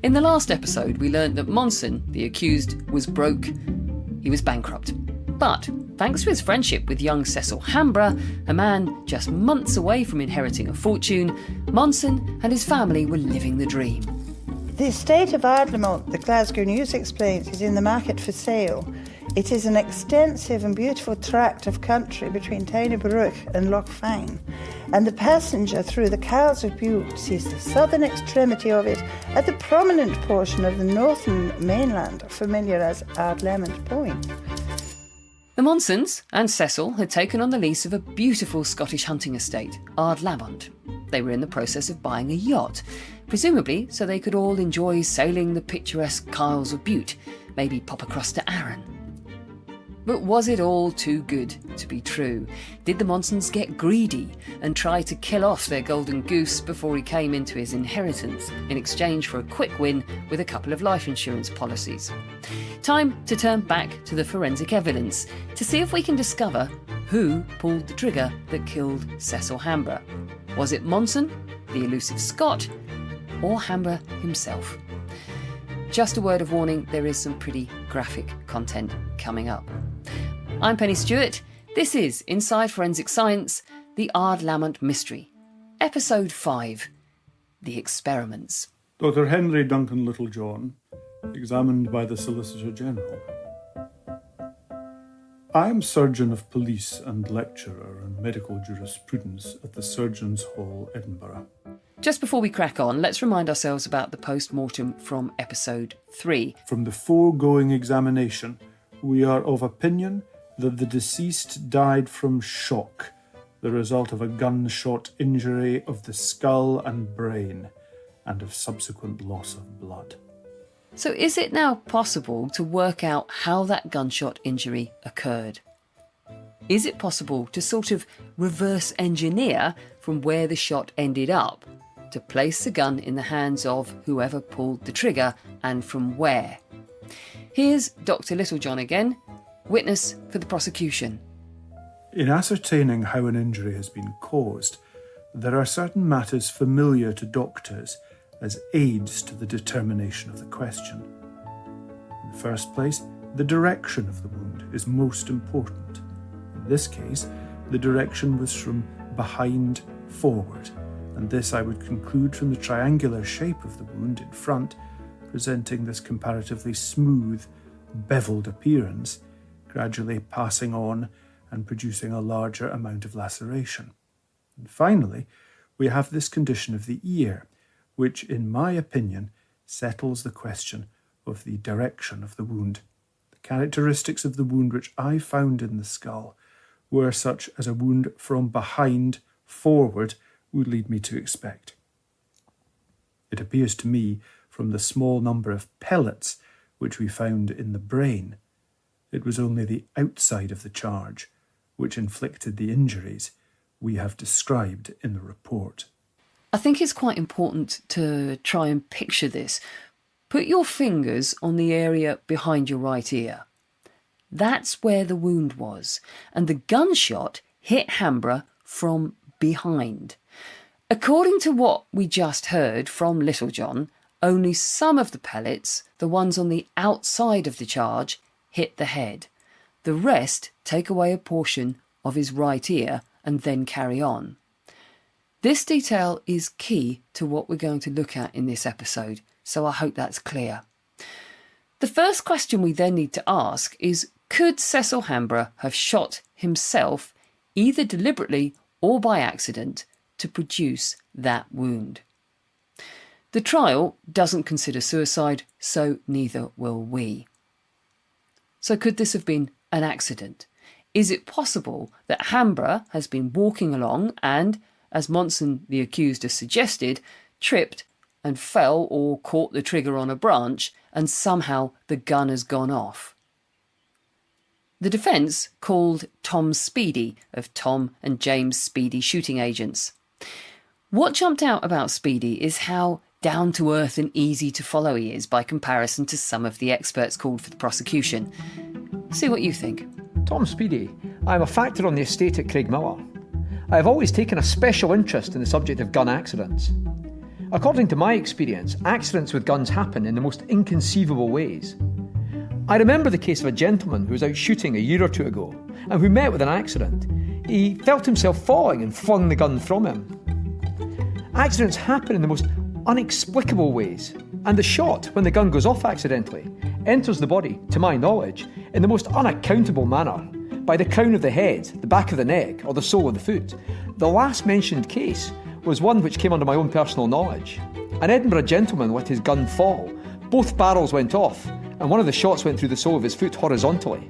In the last episode, we learned that Monson, the accused, was broke. He was bankrupt. But thanks to his friendship with young Cecil Hambrough, a man just months away from inheriting a fortune, Monson and his family were living the dream. The estate of Ardlamont, the Glasgow News explains, is in the market for sale. It is an extensive and beautiful tract of country between Hambrough and Loch Fyne, and the passenger through the Cowls of Bute sees the southern extremity of it at the prominent portion of the northern mainland, familiar as Ardlamont Point. The Monsons and Cecil had taken on the lease of a beautiful Scottish hunting estate, Ardlamont. They were in the process of buying a yacht, presumably so they could all enjoy sailing the picturesque Cowls of Bute, maybe pop across to Arran. But was it all too good to be true? Did the Monsons get greedy and try to kill off their golden goose before he came into his inheritance in exchange for a quick win with a couple of life insurance policies? Time to turn back to the forensic evidence to see if we can discover who pulled the trigger that killed Cecil Hambrough. Was it Monson, the elusive Scot, or Hambrough himself? Just a word of warning, there is some pretty graphic content coming up. I'm Pennie Stuart. This is Inside Forensic Science, the Ardlamont Mystery. Episode 5, The Experiments. Dr. Henry Duncan Littlejohn, examined by the Solicitor General. I am Surgeon of Police and Lecturer in Medical Jurisprudence at the Surgeons' Hall, Edinburgh. Just before we crack on, let's remind ourselves about the post-mortem from episode 3. From the foregoing examination, we are of opinion that the deceased died from shock, the result of a gunshot injury of the skull and brain, and of subsequent loss of blood. So is it now possible to work out how that gunshot injury occurred? Is it possible to sort of reverse engineer from where the shot ended up, to place the gun in the hands of whoever pulled the trigger and from where? Here's Dr. Littlejohn again, witness for the prosecution. In ascertaining how an injury has been caused, there are certain matters familiar to doctors as aids to the determination of the question. In the first place, the direction of the wound is most important. In this case, the direction was from behind forward, and this I would conclude from the triangular shape of the wound in front, presenting this comparatively smooth, beveled appearance, gradually passing on and producing a larger amount of laceration. And finally, we have this condition of the ear, which, in my opinion, settles the question of the direction of the wound. The characteristics of the wound which I found in the skull were such as a wound from behind forward would lead me to expect. It appears to me, from the small number of pellets which we found in the brain, it was only the outside of the charge which inflicted the injuries we have described in the report. I think it's quite important to try and picture this. Put your fingers on the area behind your right ear. That's where the wound was, and the gunshot hit Hambrough from behind. According to what we just heard from Littlejohn, only some of the pellets, the ones on the outside of the charge, hit the head. The rest take away a portion of his right ear and then carry on. This detail is key to what we're going to look at in this episode, so I hope that's clear. The first question we then need to ask is, could Cecil Hambrough have shot himself, either deliberately or by accident, to produce that wound? The trial doesn't consider suicide, so neither will we. So could this have been an accident? Is it possible that Hambrough has been walking along and, as Monson the accused has suggested, tripped and fell or caught the trigger on a branch and somehow the gun has gone off? The defence called Tom Speedy of Tom and James Speedy Shooting Agents. What jumped out about Speedy is how down-to-earth and easy to follow he is by comparison to some of the experts called for the prosecution. See what you think. Tom Speedy. I'm a factor on the estate at Craigmillar. I have always taken a special interest in the subject of gun accidents. According to my experience, accidents with guns happen in the most inconceivable ways. I remember the case of a gentleman who was out shooting a year or two ago and who met with an accident. He felt himself falling and flung the gun from him. Accidents happen in the most inexplicable ways, and the shot, when the gun goes off accidentally, enters the body, to my knowledge, in the most unaccountable manner, by the crown of the head, the back of the neck, or the sole of the foot. The last mentioned case was one which came under my own personal knowledge. An Edinburgh gentleman let his gun fall. Both barrels went off, and one of the shots went through the sole of his foot horizontally.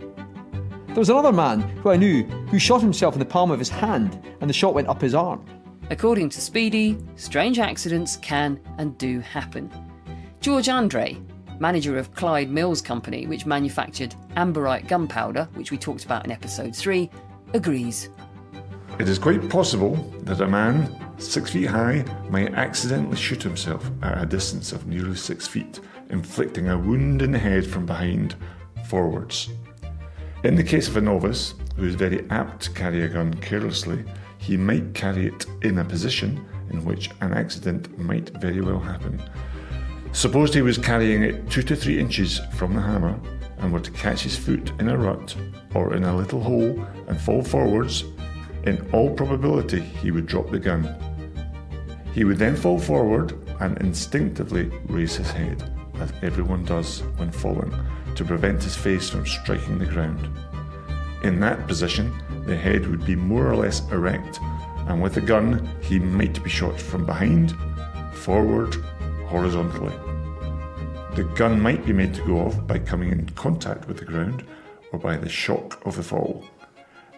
There was another man who I knew who shot himself in the palm of his hand, and the shot went up his arm. According to Speedy, strange accidents can and do happen. George Andre, manager of Clyde Mills Company, which manufactured amberite gunpowder, which we talked about in episode 3, agrees. It is quite possible that a man 6 feet high might accidentally shoot himself at a distance of nearly 6 feet, inflicting a wound in the head from behind, forwards. In the case of a novice, who is very apt to carry a gun carelessly, he might carry it in a position in which an accident might very well happen. Suppose he was carrying it 2 to 3 inches from the hammer and were to catch his foot in a rut or in a little hole and fall forwards, in all probability he would drop the gun. He would then fall forward and instinctively raise his head, as everyone does when falling, to prevent his face from striking the ground. In that position, the head would be more or less erect, and with a gun he might be shot from behind, forward, horizontally. The gun might be made to go off by coming in contact with the ground or by the shock of the fall.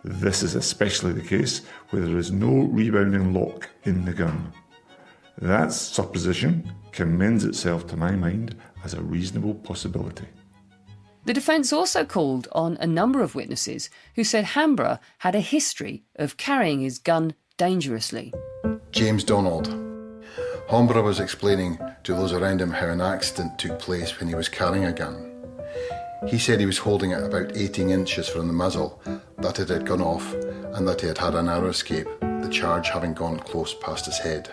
This is especially the case where there is no rebounding lock in the gun. That supposition commends itself to my mind as a reasonable possibility. The defence also called on a number of witnesses who said Hambrough had a history of carrying his gun dangerously. James Donald. Hambrough was explaining to those around him how an accident took place when he was carrying a gun. He said he was holding it about 18 inches from the muzzle, that it had gone off, and that he had had a narrow escape, the charge having gone close past his head.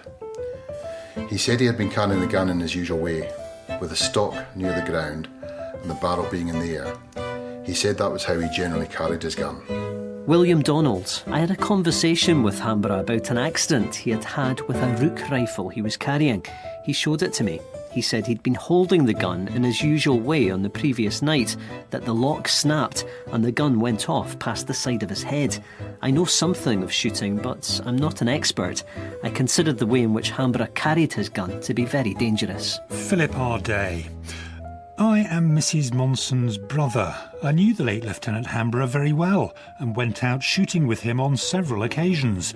He said he had been carrying the gun in his usual way, with the stock near the ground and the barrel being in the air. He said that was how he generally carried his gun. William Donald. I had a conversation with Hambrough about an accident he had had with a rook rifle he was carrying. He showed it to me. He said he'd been holding the gun in his usual way on the previous night, that the lock snapped and the gun went off past the side of his head. I know something of shooting, but I'm not an expert. I considered the way in which Hambrough carried his gun to be very dangerous. Philip R. Day. I am Mrs. Monson's brother. I knew the late Lieutenant Hambrough very well and went out shooting with him on several occasions.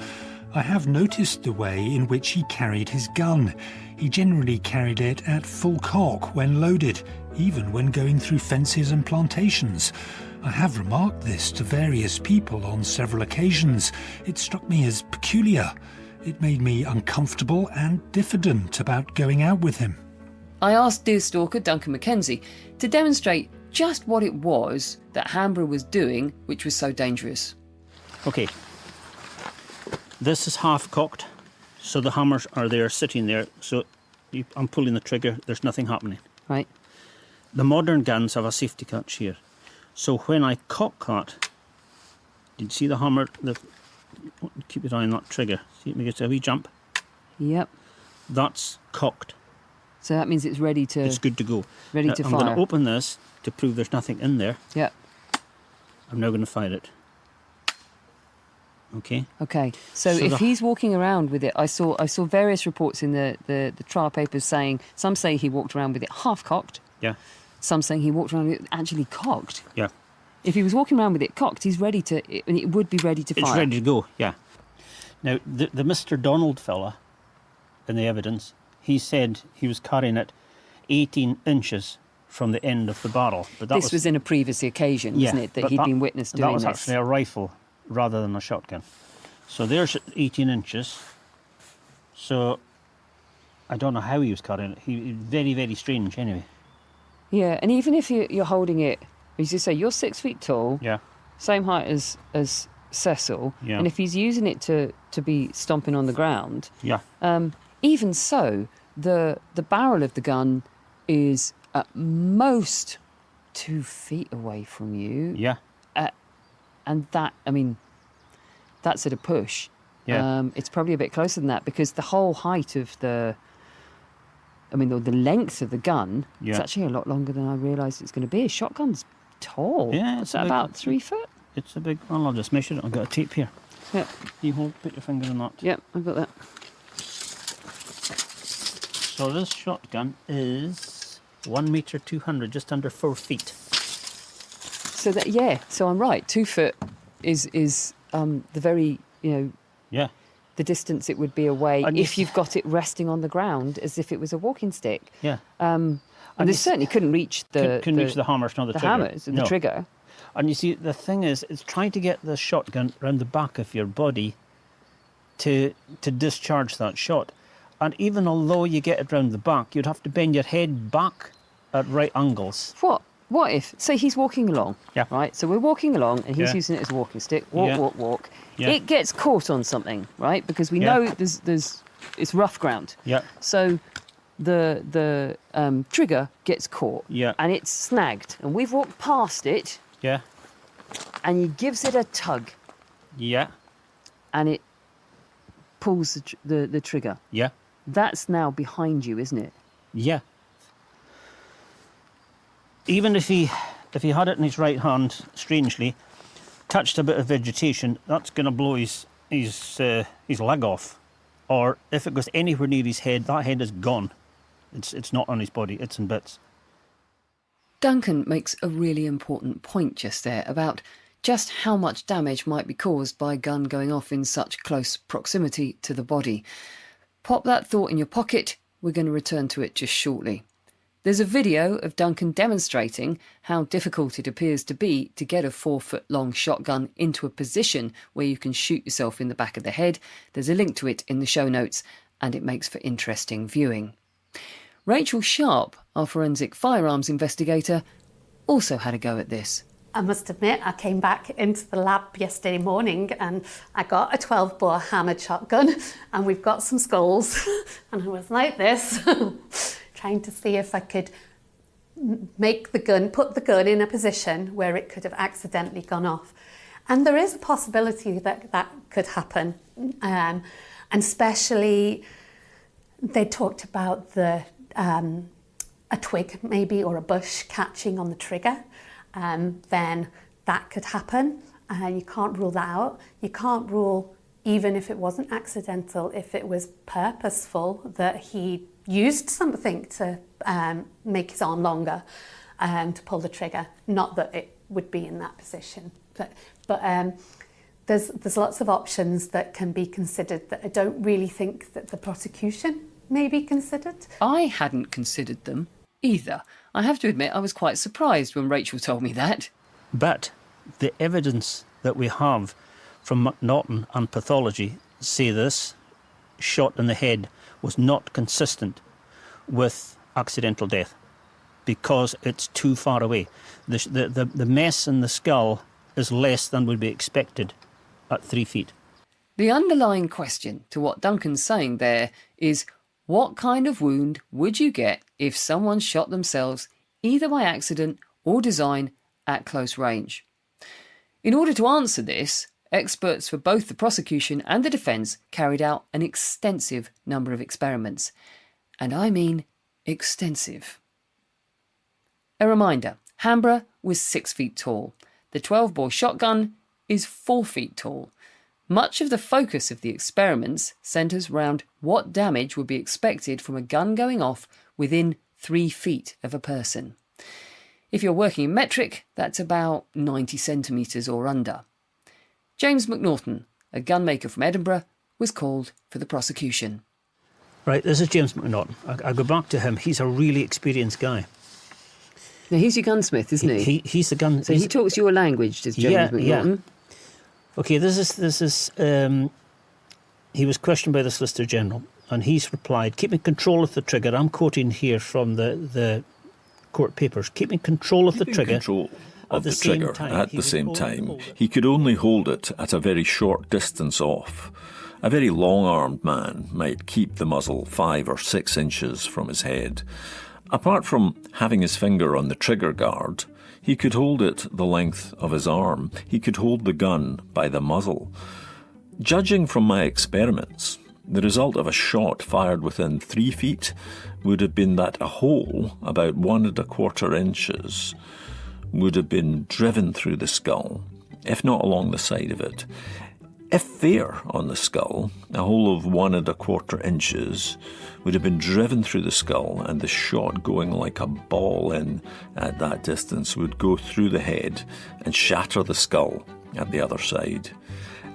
I have noticed the way in which he carried his gun. He generally carried it at full cock when loaded, even when going through fences and plantations. I have remarked this to various people on several occasions. It struck me as peculiar. It made me uncomfortable and diffident about going out with him. I asked deerstalker Duncan Mackenzie to demonstrate just what it was that Hambrough was doing which was so dangerous. Okay, this is half cocked, so the hammers are there sitting there, so I'm pulling the trigger, there's nothing happening. Right. The modern guns have a safety catch here, so when I cock that, did you see the hammer? Keep your eye on that trigger, see it makes a wee jump? Yep. That's cocked. So that means it's ready to... It's good to go. Ready now, to I'm fire. going to open this to prove there's nothing in there. Yep. I'm now going to fire it. Okay. Okay. So if he's walking around with it, I saw various reports in the trial papers saying, some say he walked around with it half cocked. Yeah. Some saying he walked around with it actually cocked. Yeah. If he was walking around with it cocked, he's ready to... It would be ready to fire. It's ready to go, yeah. Now, the Mr. Donald fella, in the evidence, he said he was carrying it 18 inches from the end of the barrel. But this was in a previous occasion, wasn't it, that he'd been witness doing this? That was actually a rifle rather than a shotgun. So there's 18 inches. So I don't know how he was carrying it. He very, very strange anyway. Yeah, and even if you're holding it, as you say, you're 6 feet tall, yeah, same height as Cecil, and if he's using it to be stomping on the ground, yeah, even so, the barrel of the gun is at most 2 feet away from you. Yeah. And that, I mean, that's at a push. Yeah. It's probably a bit closer than that because the whole height of the length of the gun is actually a lot longer than I realised it's going to be. A shotgun's tall. Yeah, it's about 3 foot. It's a big one. I'll just measure it. I've got a tape here. Yeah. Put your finger on that. Yep, I've got that. So this shotgun is 1 metre 200, just under 4 feet. So so I'm right. 2 foot is the very, Yeah. the distance it would be away And if you've got it resting on the ground as if it was a walking stick. Yeah. And it certainly couldn't reach couldn't reach the hammers, nor the trigger. hammers and the trigger. And you see, the thing is, it's trying to get the shotgun around the back of your body to discharge that shot. And even although you get it round the back, you'd have to bend your head back at right angles. What if, say he's walking along, Yeah. right? So we're walking along and he's Yeah. using it as a walking stick, walk. Yeah. It gets caught on something, right? Because we Yeah. know it's rough ground. Yeah. So the trigger gets caught. Yeah. And it's snagged. And we've walked past it Yeah. and he gives it a tug Yeah. and it pulls the trigger. Yeah. That's now behind you, isn't it? Yeah. Even if he had it in his right hand, strangely, touched a bit of vegetation, that's going to blow his leg off. Or if it goes anywhere near his head, that head is gone. It's not on his body, it's in bits. Duncan makes a really important point just there about just how much damage might be caused by a gun going off in such close proximity to the body. Pop that thought in your pocket. We're going to return to it just shortly. There's a video of Duncan demonstrating how difficult it appears to be to get a 4-foot-long shotgun into a position where you can shoot yourself in the back of the head. There's a link to it in the show notes, and it makes for interesting viewing. Rachel Sharp, our forensic firearms investigator, also had a go at this. I must admit, I came back into the lab yesterday morning and I got a 12-bore hammered shotgun and we've got some skulls and I was like this, trying to see if I could put the gun in a position where it could have accidentally gone off. And there is a possibility that could happen. And especially, they talked about a twig maybe or a bush catching on the trigger. Then that could happen. You can't rule that out. You can't rule, even if it wasn't accidental, if it was purposeful, that he used something to make his arm longer to pull the trigger. Not that it would be in that position. But there's lots of options that can be considered that I don't really think that the prosecution may be considered. I hadn't considered them either. I have to admit I was quite surprised when Rachel told me that. But the evidence that we have from McNaughton and pathology say this shot in the head was not consistent with accidental death because it's too far away. The mess in the skull is less than would be expected at 3 feet. The underlying question to what Duncan's saying there is, what kind of wound would you get if someone shot themselves either by accident or design at close range? In order to answer this, experts for both the prosecution and the defence carried out an extensive number of experiments. And I mean extensive. A reminder, Hambrough was 6 feet tall. The 12-bore shotgun is 4 feet tall. Much of the focus of the experiments centres around what damage would be expected from a gun going off within 3 feet of a person. If you're working in metric, that's about 90 centimetres or under. James McNaughton, a gunmaker from Edinburgh, was called for the prosecution. Right, this is James McNaughton. I go back to him. He's a really experienced guy. Now, he's your gunsmith, isn't he? He's the gun. So he talks your language, does James McNaughton? Yeah. Okay, this is. He was questioned by the Solicitor General, and he's replied, "Keeping control of the trigger." I'm quoting here from the court papers. Keeping control of the trigger. Of the trigger at the same time. He could only hold it at a very short distance off, A very long-armed man might keep the muzzle 5 or 6 inches from his head. Apart from having his finger on the trigger guard, he could hold it the length of his arm. He could hold the gun by the muzzle. Judging from my experiments, the result of a shot fired within 3 feet would have been that a hole about 1 1/4 inches would have been driven through the skull, if not along the side of it. If there on the skull, a hole of 1 1/4 inches would have been driven through the skull, and the shot going like a ball in at that distance would go through the head and shatter the skull at the other side.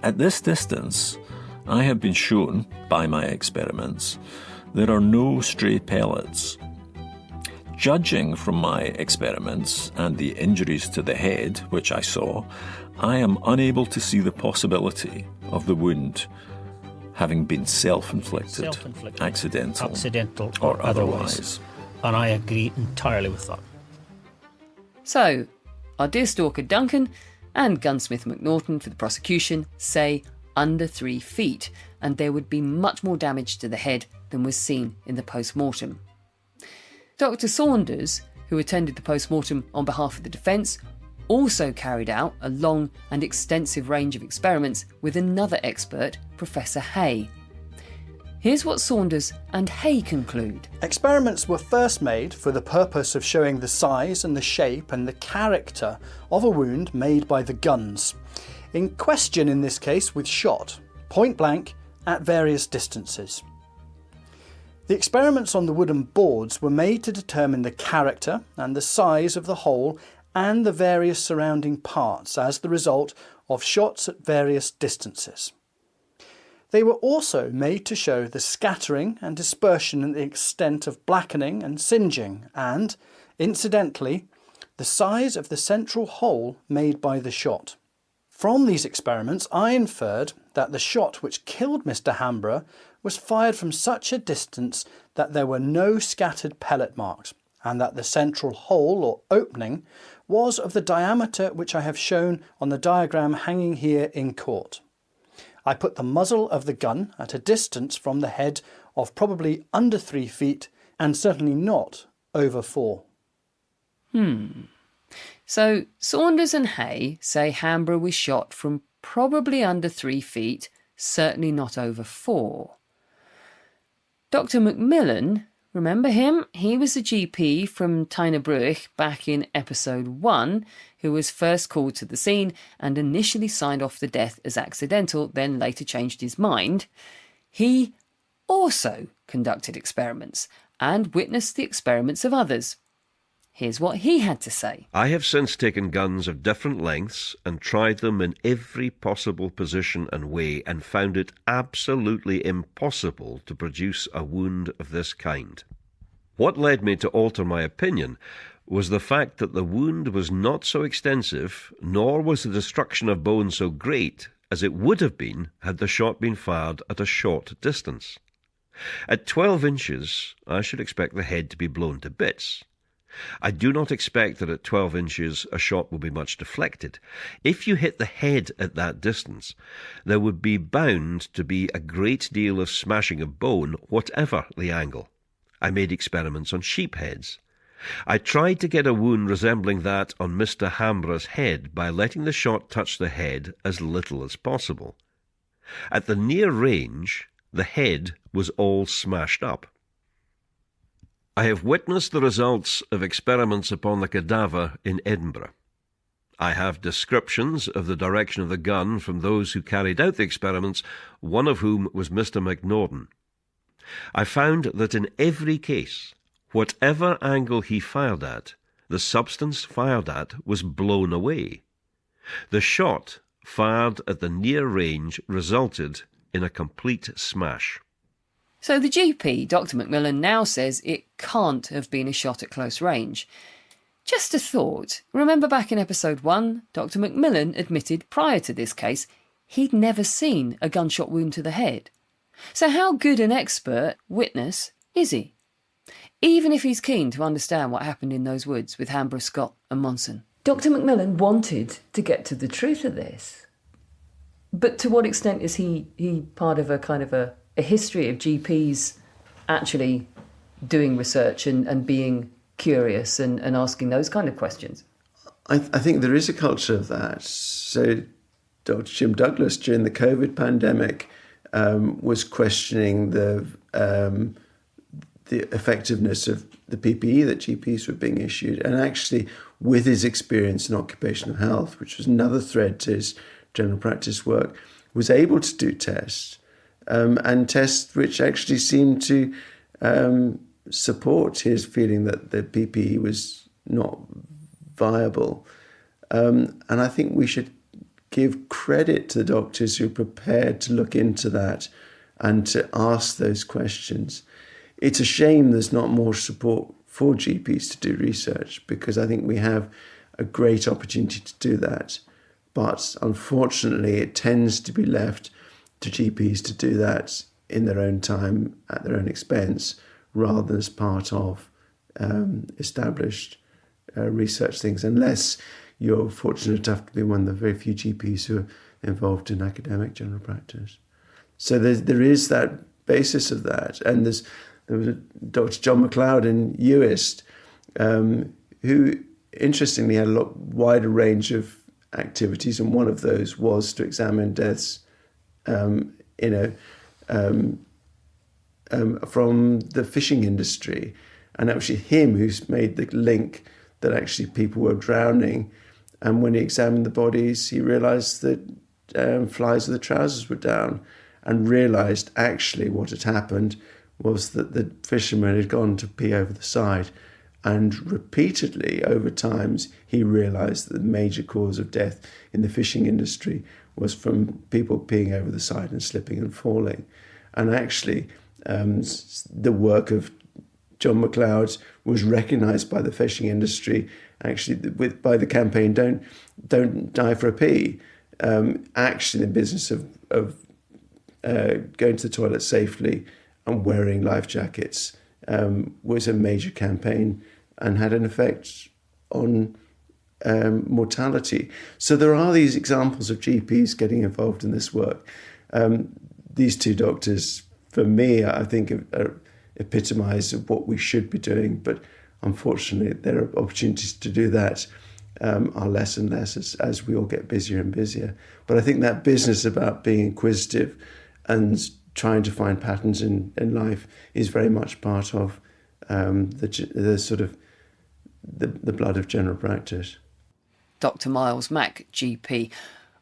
At this distance, I have been shown by my experiments, there are no stray pellets. Judging from my experiments and the injuries to the head, which I saw, I am unable to see the possibility of the wound having been self-inflicted, accidental or otherwise. And I agree entirely with that. So, our dear stalker Duncan and gunsmith McNaughton for the prosecution say under 3 feet, and there would be much more damage to the head than was seen in the post-mortem. Dr. Saunders, who attended the post-mortem on behalf of the defence, also carried out a long and extensive range of experiments with another expert, Professor Hay. Here's what Saunders and Hay conclude. Experiments were first made for the purpose of showing the size and the shape and the character of a wound made by the guns. In question in this case with shot, point blank, at various distances. The experiments on the wooden boards were made to determine the character and the size of the hole and the various surrounding parts as the result of shots at various distances. They were also made to show the scattering and dispersion and the extent of blackening and singeing and, incidentally, the size of the central hole made by the shot. From these experiments, I inferred that the shot which killed Mr. Hambrough was fired from such a distance that there were no scattered pellet marks, and that the central hole or opening was of the diameter which I have shown on the diagram hanging here in court. I put the muzzle of the gun at a distance from the head of probably under 3 feet and certainly not over 4. So Saunders and Hay say Hambrough was shot from probably under 3 feet, certainly not over 4. Dr. Macmillan, remember him? He was the GP from Hambrough back in episode 1, who was first called to the scene and initially signed off the death as accidental, then later changed his mind. He also conducted experiments and witnessed the experiments of others. Here's what he had to say. I have since taken guns of different lengths and tried them in every possible position and way and found it absolutely impossible to produce a wound of this kind. What led me to alter my opinion was the fact that the wound was not so extensive, nor was the destruction of bone so great as it would have been had the shot been fired at a short distance. At 12 inches, I should expect the head to be blown to bits. I do not expect that at 12 inches a shot will be much deflected. If you hit the head at that distance, there would be bound to be a great deal of smashing of bone, whatever the angle. I made experiments on sheep heads. I tried to get a wound resembling that on Mr. Hambrough's head by letting the shot touch the head as little as possible. At the near range, the head was all smashed up. I have witnessed the results of experiments upon the cadaver in Edinburgh. I have descriptions of the direction of the gun from those who carried out the experiments, one of whom was Mr. McNaughton. I found that in every case, whatever angle he fired at, the substance fired at was blown away. The shot fired at the near range resulted in a complete smash. So the GP, Dr. Macmillan, now says it can't have been a shot at close range. Just a thought. Remember back in episode 1, Dr. Macmillan admitted prior to this case he'd never seen a gunshot wound to the head. So how good an expert witness is he? Even if he's keen to understand what happened in those woods with Hambrough, Scott and Monson. Dr. Macmillan wanted to get to the truth of this. But to what extent is he part of a kind of a history of GPs actually doing research and being curious and asking those kind of questions? I think there is a culture of that. So Dr. Jim Douglas, during the COVID pandemic, was questioning the effectiveness of the PPE that GPs were being issued. And actually, with his experience in occupational health, which was another thread to his general practice work, was able to do tests, and tests which actually seemed to support his feeling that the PPE was not viable. And I think we should give credit to the doctors who are prepared to look into that and to ask those questions. It's a shame there's not more support for GPs to do research, because I think we have a great opportunity to do that. But unfortunately, it tends to be left to GPs to do that in their own time, at their own expense, rather than as part of established research things, unless you're fortunate enough to be one of the very few GPs who are involved in academic general practice. So there is that basis of that. And there was Dr. John MacLeod in Uist, who interestingly had a lot wider range of activities, and one of those was to examine deaths from the fishing industry. And actually him who's made the link that actually people were drowning. And when he examined the bodies, he realised that flies of the trousers were down, and realised actually what had happened was that the fisherman had gone to pee over the side. And repeatedly over times, he realised that the major cause of death in the fishing industry was from people peeing over the side and slipping and falling. And actually, the work of John MacLeod was recognised by the fishing industry, actually by the campaign "Don't Die for a Pee." Actually, the business of going to the toilet safely and wearing life jackets was a major campaign and had an effect on mortality. So there are these examples of GPs getting involved in this work. These two doctors, for me, I think epitomise of what we should be doing, but unfortunately there are opportunities to do that are less and less as we all get busier and busier. But I think that business about being inquisitive and trying to find patterns in life is very much part of the sort of the blood of general practice. Dr. Miles Mack, GP.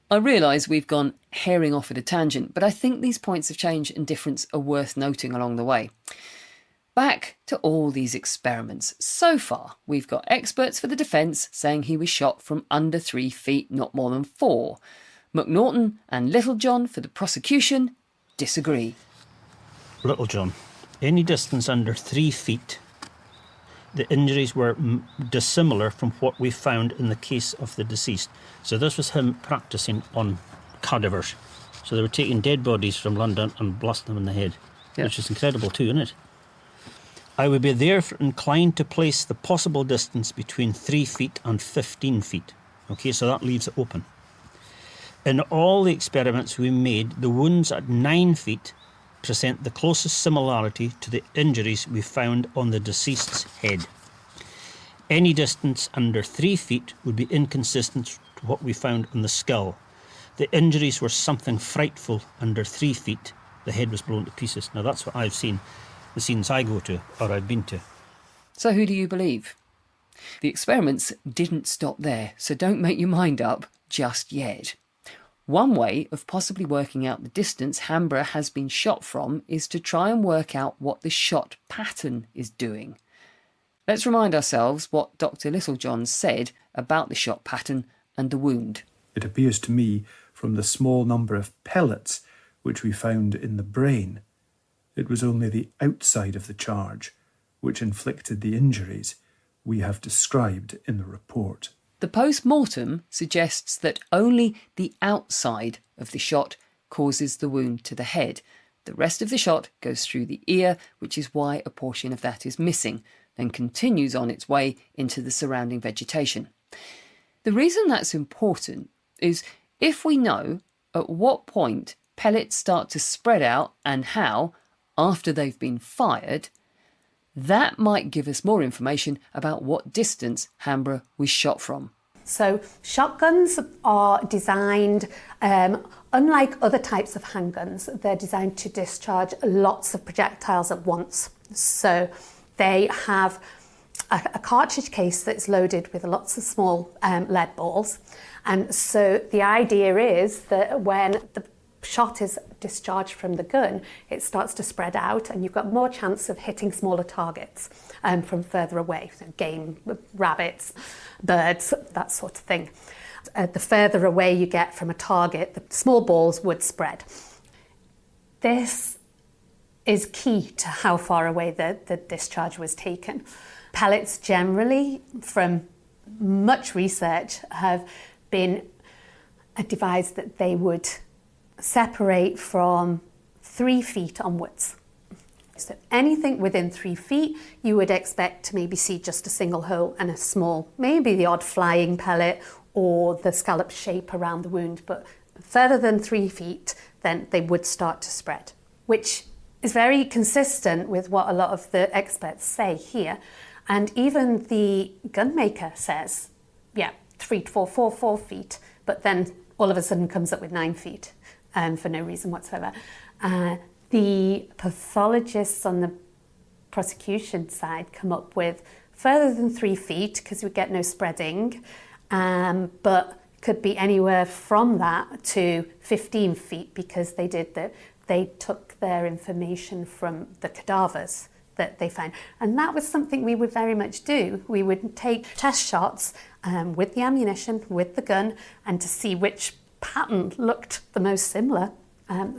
I realise we've gone herring off at a tangent, but I think these points of change and difference are worth noting along the way. Back to all these experiments. So far, we've got experts for the defence saying he was shot from under 3 feet, not more than 4. McNaughton and Littlejohn for the prosecution disagree. Littlejohn, any distance under 3 feet, the injuries were dissimilar from what we found in the case of the deceased. So this was him practising on cadavers. So they were taking dead bodies from London and blasting them in the head, which is incredible too, isn't it? I would be therefore inclined to place the possible distance between 3 feet and 15 feet. Okay, so that leaves it open. In all the experiments we made, the wounds at 9 feet present the closest similarity to the injuries we found on the deceased's head. Any distance under 3 feet would be inconsistent to what we found on the skull. The injuries were something frightful under 3 feet. The head was blown to pieces. Now that's what I've seen, the scenes I go to or I've been to. So who do you believe? The experiments didn't stop there, so don't make your mind up just yet. One way of possibly working out the distance Hambrough has been shot from is to try and work out what the shot pattern is doing. Let's remind ourselves what Dr. Littlejohn said about the shot pattern and the wound. It appears to me, from the small number of pellets which we found in the brain, it was only the outside of the charge which inflicted the injuries we have described in the report. The post-mortem suggests that only the outside of the shot causes the wound to the head. The rest of the shot goes through the ear, which is why a portion of that is missing, then continues on its way into the surrounding vegetation. The reason that's important is if we know at what point pellets start to spread out and how, after they've been fired, that might give us more information about what distance Hambrough was shot from. So shotguns are designed, unlike other types of handguns, they're designed to discharge lots of projectiles at once. So they have a cartridge case that's loaded with lots of small lead balls. And so the idea is that when the shot is discharged from the gun, it starts to spread out and you've got more chance of hitting smaller targets from further away, so game, rabbits, birds, that sort of thing. The further away you get from a target, the small balls would spread. This is key to how far away the discharge was taken. Pellets generally, from much research, have been devised that they would separate from 3 feet onwards. So anything within 3 feet, you would expect to maybe see just a single hole and a small, maybe the odd flying pellet or the scallop shape around the wound, but further than 3 feet, then they would start to spread, which is very consistent with what a lot of the experts say here. And even the gunmaker says, 3 to 4 feet, but then all of a sudden comes up with 9 feet for no reason whatsoever. The pathologists on the prosecution side come up with further than 3 feet because we get no spreading, but could be anywhere from that to 15 feet because they took their information from the cadavers that they found. And that was something we would very much do. We would take test shots with the ammunition, with the gun, and to see which pattern looked the most similar.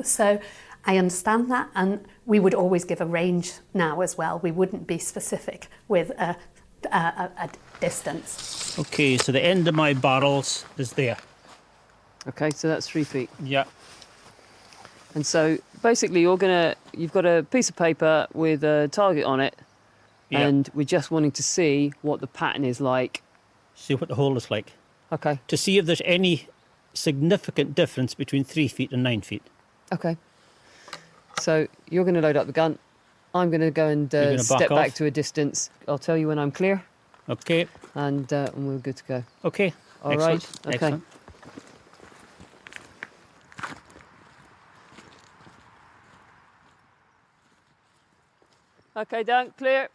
So I understand that, and we would always give a range now as well. We wouldn't be specific with a distance. Okay, so the end of my barrels is there. Okay, so that's 3 feet. Yeah. And so basically you've got a piece of paper with a target on it, and we're just wanting to see what the pattern is like. See what the hole is like. Okay. To see if there's any significant difference between 3 feet and 9 feet. Okay. So you're going to load up the gun. I'm going to go and step back to a distance. I'll tell you when I'm clear. Okay. And we're good to go. Okay. All right. Okay. Excellent. Okay, Dan, clear.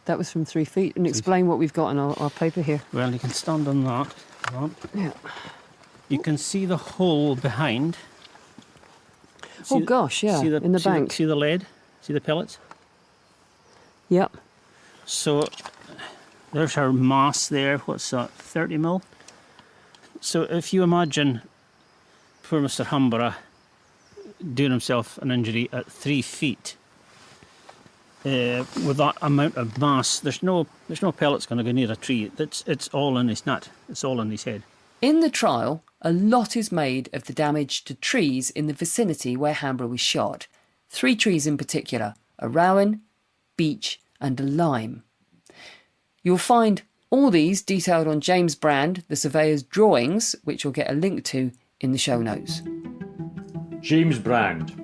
That was from 3 feet. And explain what we've got on our paper here. Well, you can stand on that. Yeah. You can see the hole behind. Oh gosh, yeah, in the bank. See the lead? See the pellets? Yep. So there's our mass there. What's that? 30 mil. So if you imagine poor Mr. Hambrough doing himself an injury at 3 feet, with that amount of mass, there's no pellets going to go near a tree. It's all in his nut. It's all in his head. In the trial, a lot is made of the damage to trees in the vicinity where Hambrough was shot. 3 trees in particular, a rowan, beech and a lime. You'll find all these detailed on James Brand, the surveyor's drawings, which you'll get a link to in the show notes. James Brand.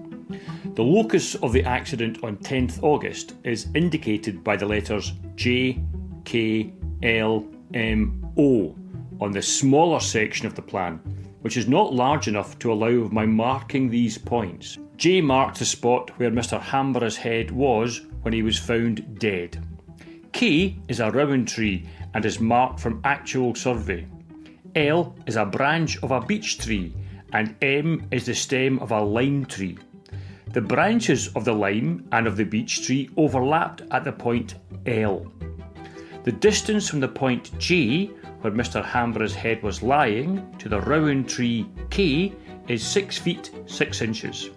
The locus of the accident on 10th August is indicated by the letters J, K, L, M, O on the smaller section of the plan, which is not large enough to allow of my marking these points. J marked the spot where Mr. Hambrough's head was when he was found dead. K is a rowan tree and is marked from actual survey. L is a branch of a beech tree and M is the stem of a lime tree. The branches of the lime and of the beech tree overlapped at the point L. The distance from the point J, where Mr. Hambrough's head was lying, to the rowan tree K is 6 feet 6 inches.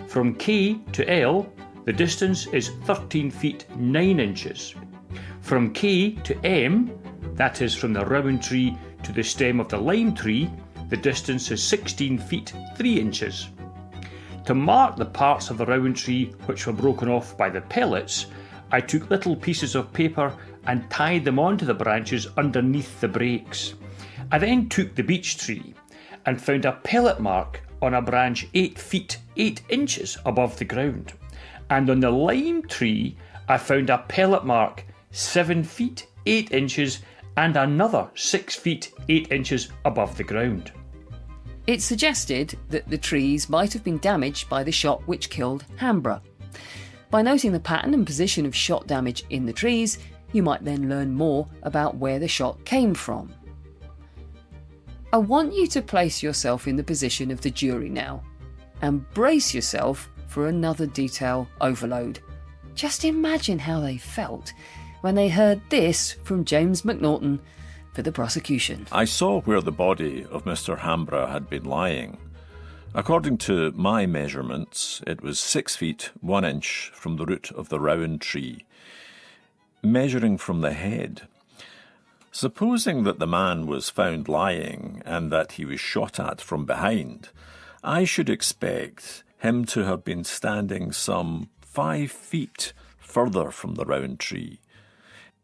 From K to L, the distance is 13 feet 9 inches. From K to M, that is from the rowan tree to the stem of the lime tree, the distance is 16 feet 3 inches. To mark the parts of the rowan tree which were broken off by the pellets, I took little pieces of paper and tied them onto the branches underneath the brakes. I then took the beech tree and found a pellet mark on a branch 8 feet 8 inches above the ground. And on the lime tree, I found a pellet mark 7 feet 8 inches and another 6 feet 8 inches above the ground. It suggested that the trees might have been damaged by the shot which killed Hambrough. By noting the pattern and position of shot damage in the trees, you might then learn more about where the shot came from. I want you to place yourself in the position of the jury now and brace yourself for another detail overload. Just imagine how they felt when they heard this from James McNaughton for the prosecution. I saw where the body of Mr. Hambrough had been lying. According to my measurements, it was 6 feet 1 inch from the root of the rowan tree. Measuring from the head, supposing that the man was found lying and that he was shot at from behind, I should expect him to have been standing some 5 feet further from the round tree.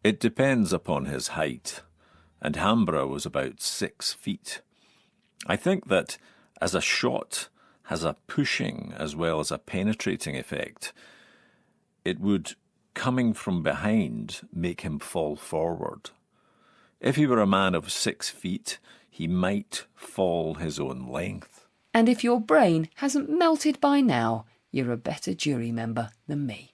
It depends upon his height, and Hambrough was about 6 feet. I think that as a shot has a pushing as well as a penetrating effect, it would, coming from behind, make him fall forward. If he were a man of 6 feet, he might fall his own length. And if your brain hasn't melted by now, you're a better jury member than me.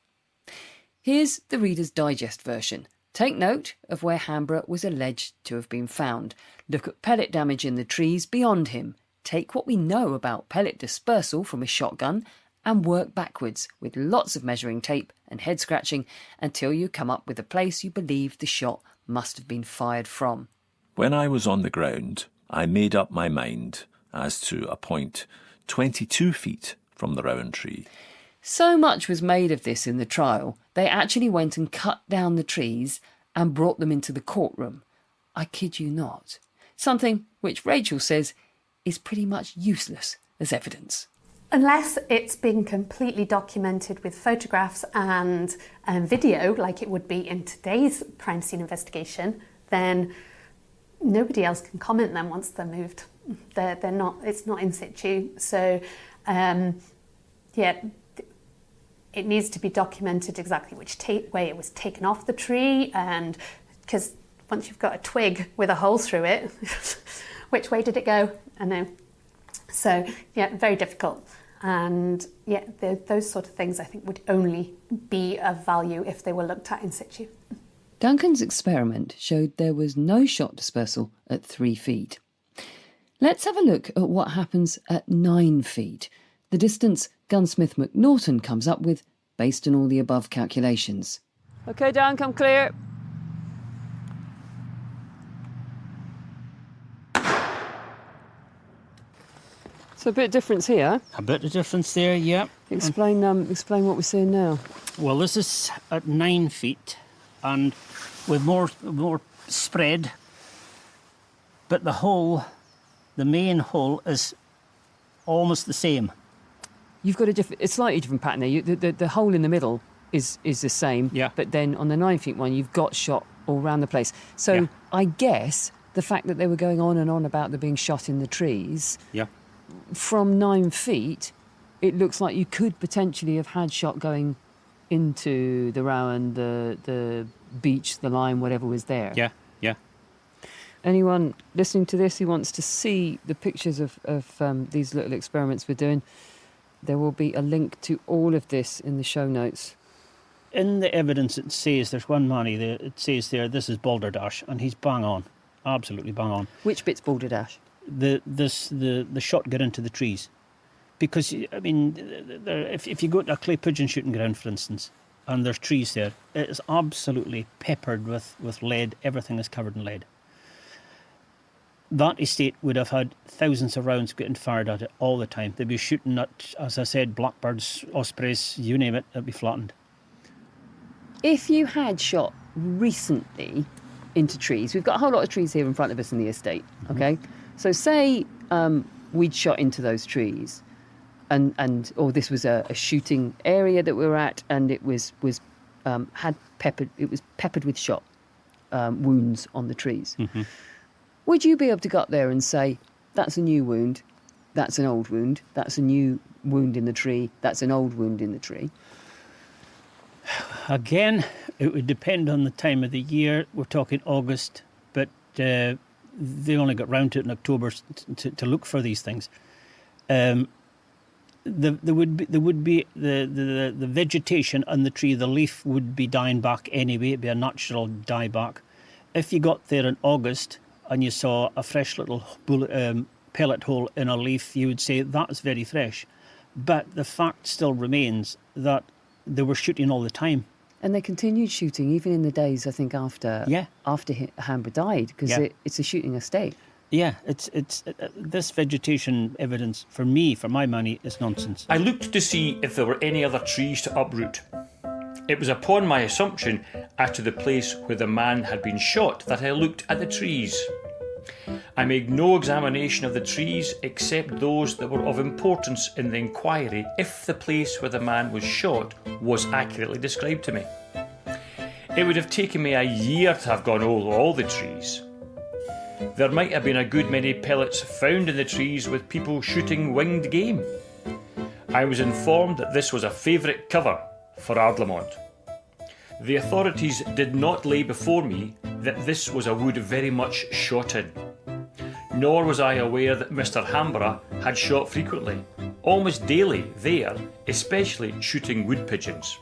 Here's the Reader's Digest version. Take note of where Hambrough was alleged to have been found. Look at pellet damage in the trees beyond him. Take what we know about pellet dispersal from a shotgun and work backwards with lots of measuring tape and head scratching until you come up with a place you believe the shot must have been fired from. When I was on the ground, I made up my mind as to a point 22 feet from the rowan tree. So much was made of this in the trial, they actually went and cut down the trees and brought them into the courtroom. I kid you not. Something which Rachel says is pretty much useless as evidence. Unless it's been completely documented with photographs and video, like it would be in today's crime scene investigation, then nobody else can comment then once they're moved. They're not. It's not in situ. So, it needs to be documented exactly which way it was taken off the tree, and because once you've got a twig with a hole through it, which way did it go? I know. So very difficult. And those sort of things I think would only be of value if they were looked at in situ. Duncan's experiment showed there was no shot dispersal at 3 feet. Let's have a look at what happens at 9 feet, the distance gunsmith McNaughton comes up with based on all the above calculations. OK, Dan, come clear. So a bit of difference here. A bit of difference there, yeah. Explain what we're seeing now. Well, this is at 9 feet and with more spread, but the main hole is almost the same. You've got a slightly different pattern there. The hole in the middle is the same, yeah. But then on the 9 feet one, you've got shot all around the place. So yeah. I guess the fact that they were going on and on about there being shot in the trees, yeah. From 9 feet, it looks like you could potentially have had shot going into the rowan, the beech, the lime, whatever was there. Yeah, yeah. Anyone listening to this who wants to see the pictures of these little experiments we're doing, there will be a link to all of this in the show notes. In the evidence it says, there's one man there, it says there, this is balderdash, and he's bang on. Absolutely bang on. Which bit's balderdash? The shot got into the trees. Because, I mean, if you go to a clay pigeon shooting ground, for instance, and there's trees there, it is absolutely peppered with lead. Everything is covered in lead. That estate would have had thousands of rounds getting fired at it all the time. They'd be shooting at, as I said, blackbirds, ospreys, you name it, it'd be flattened. If you had shot recently into trees, we've got a whole lot of trees here in front of us in the estate, okay? Mm-hmm. So say we'd shot into those trees or this was a shooting area that we were at and it was was peppered with shot wounds on the trees. Would you be able to go up there and say, that's a new wound, that's an old wound, that's a new wound in the tree, that's an old wound in the tree? Again, it would depend on the time of the year. We're talking August, but they only got round to it in October to look for these things. There would be the vegetation on the tree, the leaf would be dying back anyway. It'd be a natural dieback. If you got there in August and you saw a fresh little pellet hole in a leaf, you would say that's very fresh. But the fact still remains that they were shooting all the time. And they continued shooting even in the days, I think, after Hambrough died, because it's a shooting estate. Yeah, it's this vegetation evidence, for me, for my money, is nonsense. I looked to see if there were any other trees to uproot. It was upon my assumption as to the place where the man had been shot that I looked at the trees. I made no examination of the trees except those that were of importance in the inquiry if the place where the man was shot was accurately described to me. It would have taken me a year to have gone over all the trees. There might have been a good many pellets found in the trees with people shooting winged game. I was informed that this was a favourite cover for Ardlamont. The authorities did not lay before me that this was a wood very much shot in. Nor was I aware that Mr. Hambrough had shot frequently, almost daily there, especially shooting wood pigeons.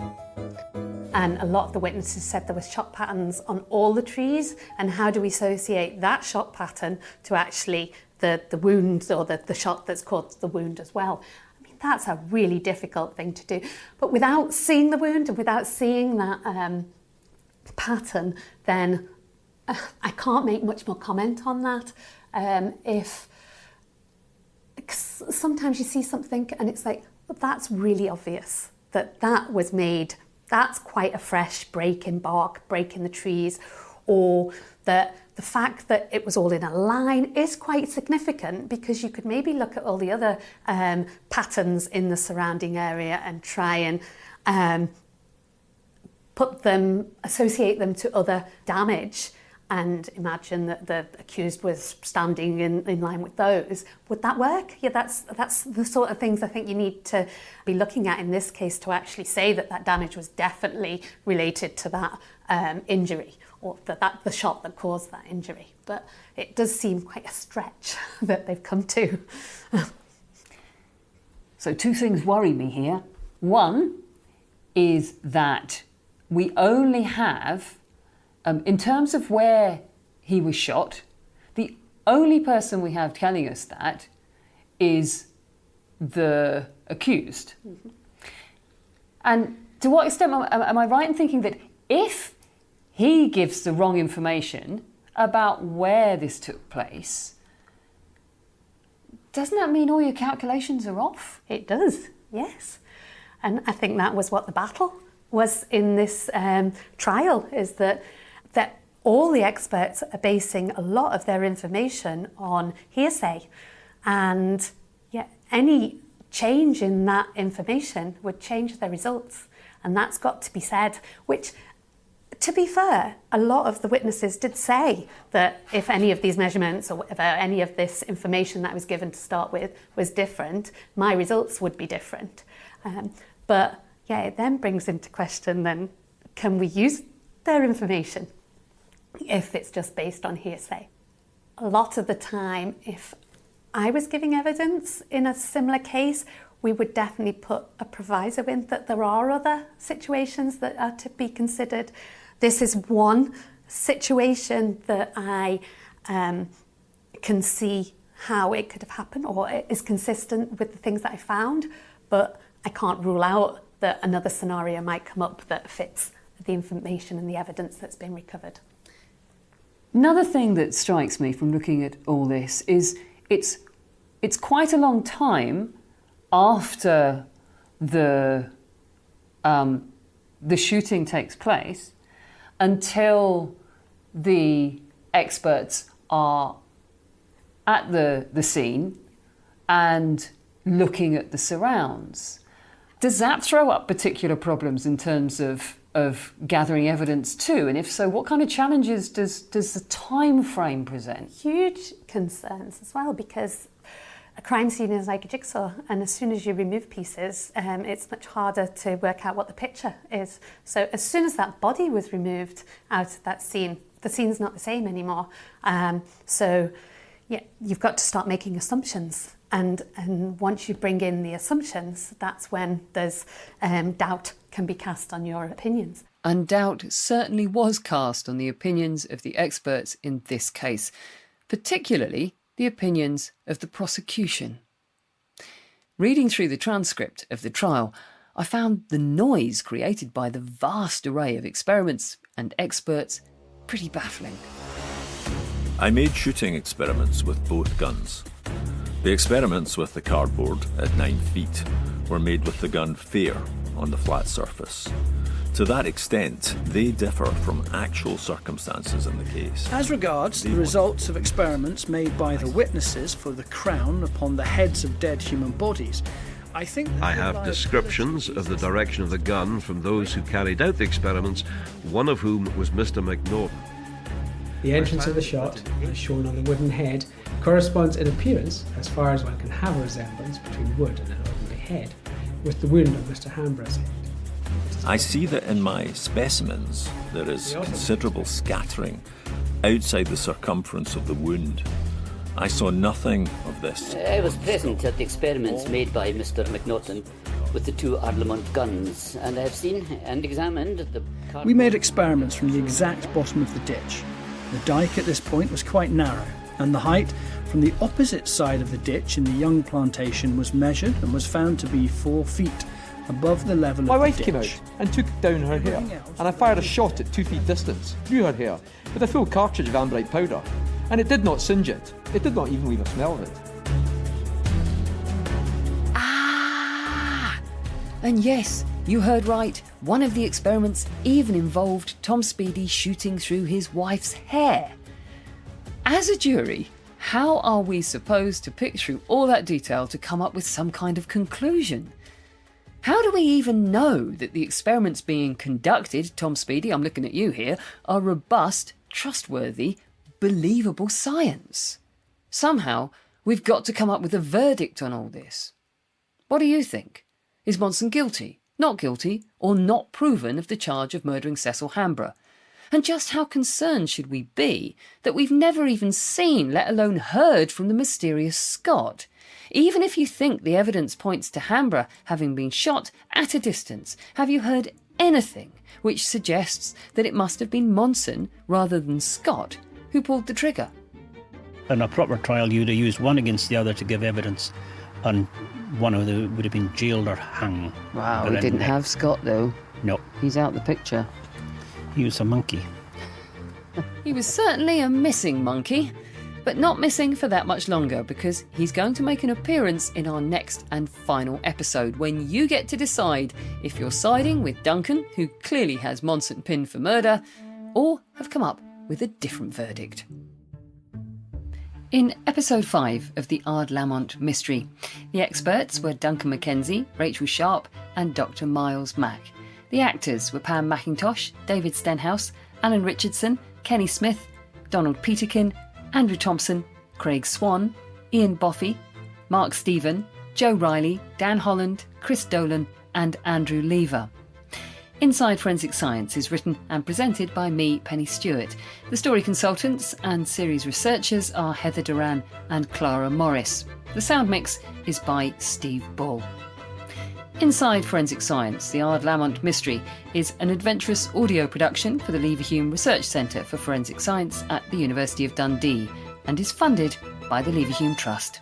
And a lot of the witnesses said there was shot patterns on all the trees, and how do we associate that shot pattern to actually the wound or the shot that's caused the wound as well? I mean, that's a really difficult thing to do. But without seeing the wound and without seeing that pattern, then I can't make much more comment on that. Sometimes you see something and it's like, well, that's really obvious that was made. That's quite a fresh break in bark, break in the trees, or that the fact that it was all in a line is quite significant, because you could maybe look at all the other patterns in the surrounding area and try and associate them to other damage, and imagine that the accused was standing in line with those. Would that work? Yeah, that's the sort of things I think you need to be looking at in this case to actually say that damage was definitely related to that injury, or the shot that caused that injury. But it does seem quite a stretch that they've come to. So 2 things worry me here. One is that we only have, in terms of where he was shot, the only person we have telling us that is the accused. Mm-hmm. And to what extent am I right in thinking that if he gives the wrong information about where this took place, doesn't that mean all your calculations are off? It does, yes. And I think that was what the battle was in this trial, is that all the experts are basing a lot of their information on hearsay, and any change in that information would change the results, and that's got to be said, which, to be fair, a lot of the witnesses did say that if any of these measurements or whatever, any of this information that I was given to start with was different, my results would be different. But it then brings into question, then, can we use their information if it's just based on hearsay? A lot of the time, if I was giving evidence in a similar case, we would definitely put a proviso in that there are other situations that are to be considered. This is one situation that I can see how it could have happened, or it is consistent with the things that I found, but I can't rule out that another scenario might come up that fits the information and the evidence that's been recovered. Another thing that strikes me from looking at all this is it's quite a long time after the shooting takes place until the experts are at the scene and looking at the surrounds. Does that throw up particular problems in terms of of gathering evidence too? And if so, what kind of challenges does the time frame present? Huge concerns as well, because a crime scene is like a jigsaw, and as soon as you remove pieces, it's much harder to work out what the picture is. So as soon as that body was removed out of that scene, the scene's not the same anymore. So yeah, you've got to start making assumptions. And once you bring in the assumptions, that's when there's doubt can be cast on your opinions. And doubt certainly was cast on the opinions of the experts in this case, particularly the opinions of the prosecution. Reading through the transcript of the trial, I found the noise created by the vast array of experiments and experts pretty baffling. I made shooting experiments with both guns. The experiments with the cardboard at 9 feet were made with the gun fair on the flat surface. To that extent, they differ from actual circumstances in the case. As regards the results of experiments made by the witnesses for the Crown upon the heads of dead human bodies, I have descriptions of the direction of the gun from those who carried out the experiments, one of whom was Mr. McNaughton. The entrance of the shot, as shown on the wooden head, corresponds in appearance, as far as one can have a resemblance between wood and an ordinary head, with the wound on Mr. Hambrough's head. I see that in my specimens there is considerable scattering outside the circumference of the wound. I saw nothing of this. I was present at the experiments made by Mr. McNaughton with the 2 Ardlamont guns, and I have seen and examined the cardboard. We made experiments from the exact bottom of the ditch. The dyke at this point was quite narrow, and the height from the opposite side of the ditch in the young plantation was measured and was found to be 4 feet above the level My of the wife ditch. came out and took down her hair, and I fired a shot at 2 feet distance through her hair with a full cartridge of ambrite powder, and it did not singe it. It did not even leave a smell of it. And yes, you heard right, one of the experiments even involved Tom Speedy shooting through his wife's hair. As a jury, how are we supposed to pick through all that detail to come up with some kind of conclusion? How do we even know that the experiments being conducted, Tom Speedy, I'm looking at you here, are robust, trustworthy, believable science? Somehow, we've got to come up with a verdict on all this. What do you think? Is Monson guilty, not guilty, or not proven of the charge of murdering Cecil Hambrough? And just how concerned should we be that we've never even seen, let alone heard from the mysterious Scot? Even if you think the evidence points to Hambrough having been shot at a distance, have you heard anything which suggests that it must have been Monson rather than Scot who pulled the trigger? In a proper trial, you'd have used one against the other to give evidence, and one of them would have been jailed or hung. Wow, we didn't have Scott though. No. He's out the picture. He was a monkey. He was certainly a missing monkey, but not missing for that much longer, because he's going to make an appearance in our next and final episode, when you get to decide if you're siding with Duncan, who clearly has Monson pinned for murder, or have come up with a different verdict. In episode 5 of the Ardlamont mystery, the experts were Duncan Mackenzie, Rachel Sharp and Dr. Miles Mack. The actors were Pam McIntosh, David Stenhouse, Alan Richardson, Kenny Smith, Donald Peterkin, Andrew Thompson, Craig Swan, Ian Boffey, Mark Stephen, Joe Riley, Dan Holland, Chris Dolan and Andrew Lever. Inside Forensic Science is written and presented by me, Pennie Stuart. The story consultants and series researchers are Heather Duran and Clara Morris. The sound mix is by Steve Bull. Inside Forensic Science, the Ardlamont Mystery is an Adventurous audio production for the Leverhulme Research Centre for Forensic Science at the University of Dundee and is funded by the Leverhulme Trust.